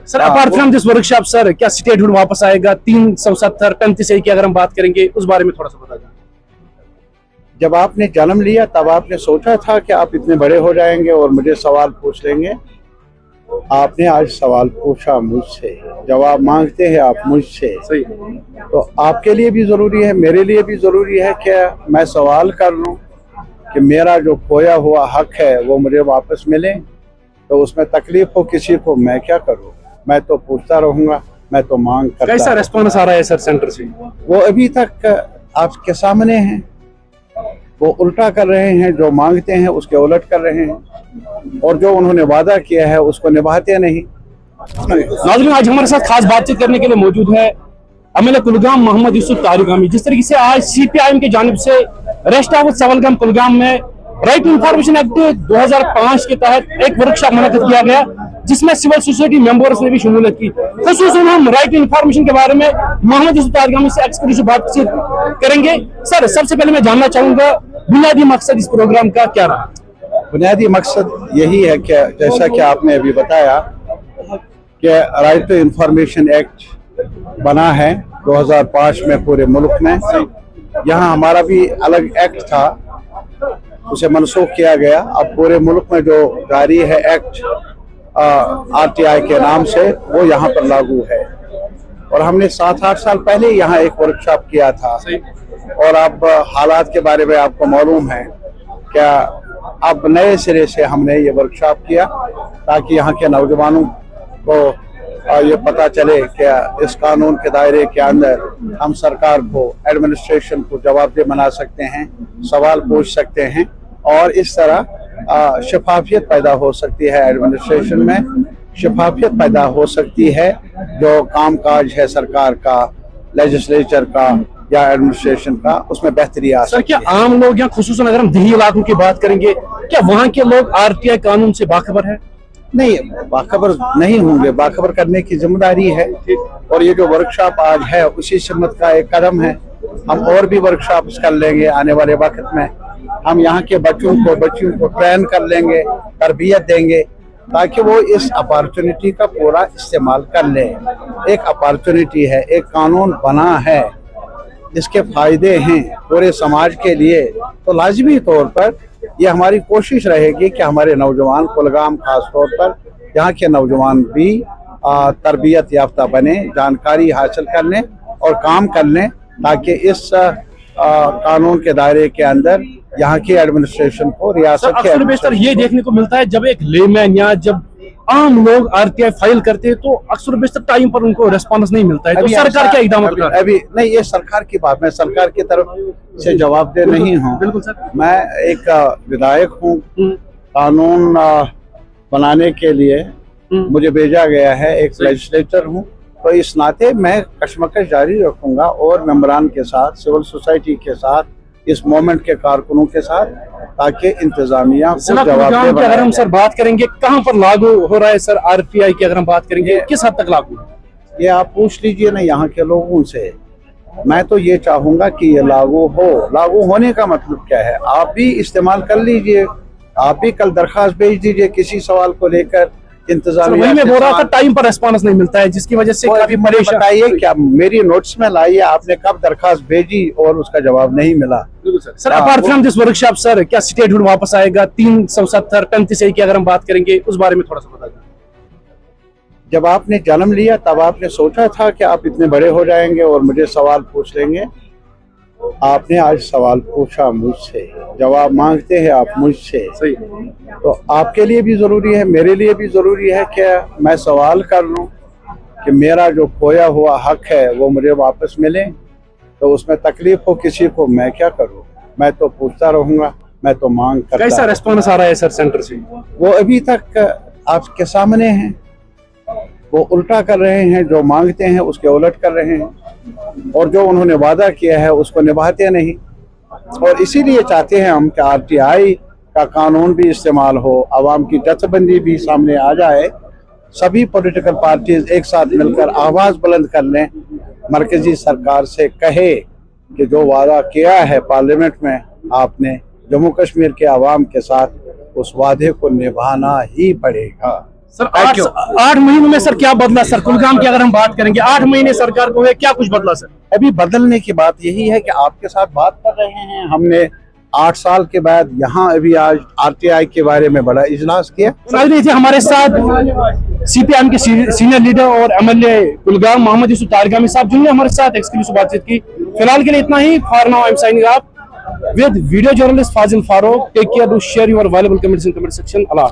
Sir apart from this workshop sir क्या statehood वापस आएगा 370 35 की अगर हम बात करेंगे उस बारे में थोड़ा सा बता दें। जब आपने जन्म लिया तब आपने सोचा था कि आप इतने बड़े हो जाएंगे और मुझे सवाल पूछ लेंगे। आपने आज सवाल पूछा मुझसे, जवाब मांगते हैं आप मुझसे। सही। तो आपके लिए भी जरूरी है, मेरे लिए भी जरूरी है कि मैं सवाल कर लूं कि मेरा जो खोया हुआ हक है वो मुझे वापस मिले। तो उसमें तकलीफ हो किसी को, मैं क्या करूं? मैं तो पूछता रहूंगा, मैं तो मांग करता। कैसा रेस्पॉन्स आ रहा है सर सेंटर से? वो अभी तक आपके सामने हैं, वो उल्टा कर रहे हैं, जो मांगते हैं उसके उलट कर रहे हैं और जो उन्होंने वादा किया है उसको निभाते नहीं। नाज़रीन आज हमारे साथ खास बातचीत करने के लिए मौजूद है एमएलए कुलगाम मोहम्मद यूसुफ तारिगामी। जिस तरीके से आज सीपीआईएम की जानिब से रेस्ट हाउस सवालगाम कुलगाम में राइट टू इंफॉर्मेशन एक्ट 2005 के तहत एक वर्कशॉप मुनक्किद किया गया जिसमें सिविल सोसाइटी मेंबर्स ने भी शमूलियत की। खुसूसन हम राइट टू इंफॉर्मेशन के बारे में मोहम्मद यूसुफ तारिगामी से एक्सक्लूसिव बातचीत करेंगे। सर सबसे पहले मैं जानना चाहूंगा बुनियादी मकसद इस प्रोग्राम का क्या रहा? बुनियादी मकसद यही है कि जैसा कि आपने अभी बताया कि राइट टू इंफॉर्मेशन एक्ट बना है 2005 में पूरे मुल्क में। यहाँ हमारा भी अलग एक्ट था, उसे मनसूख किया गया। अब पूरे मुल्क में जो जारी है एक्ट आरटीआई के नाम से वो यहाँ पर लागू है। और हमने 7-8 साल पहले यहाँ एक वर्कशॉप किया था और अब हालात के बारे में आपको मालूम है क्या। अब नए सिरे से हमने ये वर्कशॉप किया ताकि यहाँ के नौजवानों को ये पता चले कि इस कानून के दायरे के अंदर हम सरकार को, एडमिनिस्ट्रेशन को जवाबदेह बना सकते हैं, सवाल पूछ सकते हैं और इस तरह शफाफियत पैदा हो सकती है। एडमिनिस्ट्रेशन में शफाफियत पैदा हो सकती है, जो कामकाज है सरकार का, लेजिस्लेचर का या एडमिनिस्ट्रेशन का, उसमें बेहतरी आ सकती है। क्या आम लोग या खुसूसन अगर हम दिल्ली इलाकों की बात करेंगे क्या वहाँ के लोग आरटीआई कानून से बाखबर है? नहीं, बाखबर नहीं होंगे, बाखबर करने की जिम्मेदारी है। और ये जो वर्कशॉप आज है उसी सिमत का एक कदम है। हम और भी वर्कशॉप कर लेंगे आने वाले वक्त में। हम यहाँ के बच्चों को ट्रेन कर लेंगे, तरबियत देंगे ताकि वो इस अपॉर्चुनिटी का पूरा इस्तेमाल कर ले। एक अपॉर्चुनिटी है, एक कानून बना है, इसके फायदे हैं पूरे समाज के लिए। तो लाजमी तौर पर ये हमारी कोशिश रहेगी कि हमारे नौजवान कुलगाम खास तौर पर यहाँ के नौजवान भी तरबियत याफ्ता बने, जानकारी हासिल कर लें और काम कर लें ताकि इस कानून के दायरे के अंदर यहाँ की एडमिनिस्ट्रेशन को, रियासत के अक्सर ये देखने को मिलता है जब एक लेमैन या जब आम लोग आरटीआई फाइल करते हैं तो अक्सर बेशतर टाइम पर उनको रिस्पांस नहीं मिलता है। तो सरकार क्या इक़दाम कर रही है? अभी नहीं, ये सरकार की बात, मैं सरकार की तरफ से जवाबदेह नहीं हूँ। बिल्कुल सर। मैं एक विधायक हूँ, कानून बनाने के लिए मुझे भेजा गया है, एक लेजिस्लेटर हूँ। तो इस नाते मैं कशमकश जारी रखूंगा और मेंबरान के साथ, सिविल सोसाइटी के साथ, इस मोमेंट के कारकुनों के साथ, ताकि इंतजामिया को जवाब दे। अगर हम सर बात करेंगे कहाँ पर लागू हो रहा है सर आरटीआई की, अगर हम बात करेंगे किस हद तक लागू है? ये आप पूछ लीजिए ना यहाँ के लोगों से। मैं तो ये चाहूंगा कि ये लागू हो। लागू होने का मतलब क्या है? आप भी इस्तेमाल कर लीजिए, आप भी कल दरखास्त भेज दीजिए किसी सवाल को लेकर। इंतजामिया वही मैं बोल रहा था, टाइम पर रिस्पांस नहीं मिलता है जिसकी वजह से काफी परेशान। बताइए क्या मेरी नोट्स में लाइए, आपने कब दरखास्त भेजी और उसका जवाब नहीं मिला? Sir apart from this workshop sir क्या स्टेटहुड वापस आएगा 370 35 की अगर हम बात करेंगे उस बारे में थोड़ा सा बता दें। जब आपने जन्म लिया तब आपने सोचा था कि आप इतने बड़े हो जाएंगे और मुझे सवाल पूछ लेंगे। आपने आज सवाल पूछा मुझसे, जवाब मांगते हैं आप मुझसे। सही। तो आपके लिए भी जरूरी है, मेरे लिए भी जरूरी है कि मैं सवाल कर लूं कि मेरा जो खोया हुआ हक है वो मुझे वापस मिले। तो उसमें तकलीफ हो किसी को, मैं क्या करूं? मैं तो पूछता रहूंगा, मैं तो मांग करता। कैसा रेस्पॉन्स आ रहा है सर सेंटर से? वो अभी तक आपके सामने हैं, वो उल्टा कर रहे हैं, जो मांगते हैं उसके उलट कर रहे हैं और जो उन्होंने वादा किया है उसको निभाते नहीं। और इसीलिए चाहते हैं हम कि आरटीआई का कानून भी इस्तेमाल हो, आवाम की जथेबंदी भी सामने आ जाए, सभी पॉलिटिकल पार्टीज एक साथ मिलकर आवाज बुलंद कर लें, मरकजी सरकार से कहे कि जो वादा किया है पार्लियामेंट में आपने जम्मू कश्मीर के आवाम के साथ, उस वादे को निभाना ही पड़ेगा। सर 8 महीनों में सर क्या बदला सर? कुलगाम की अगर हम बात करेंगे 8 महीने सरकार को है, क्या कुछ बदला सर? अभी बदलने की बात यही है कि आपके साथ बात कर रहे हैं, हमने 8 साल के बाद यहाँ अभी आज RTI के बारे में बड़ा इजलास किया। नाज़रीन, थे हमारे साथ CPIM के सीनियर लीडर और MLA कुलगाम मोहम्मद यूसुफ तारिगामी साहब, जिन्होंने हमारे साथ एक्सक्लूसिव बातचीत की। फिलहाल के लिए इतना ही। For now I am signing off with video journalist Fazil Farooq. Take care, do share your valuable comments in comment section. Allah.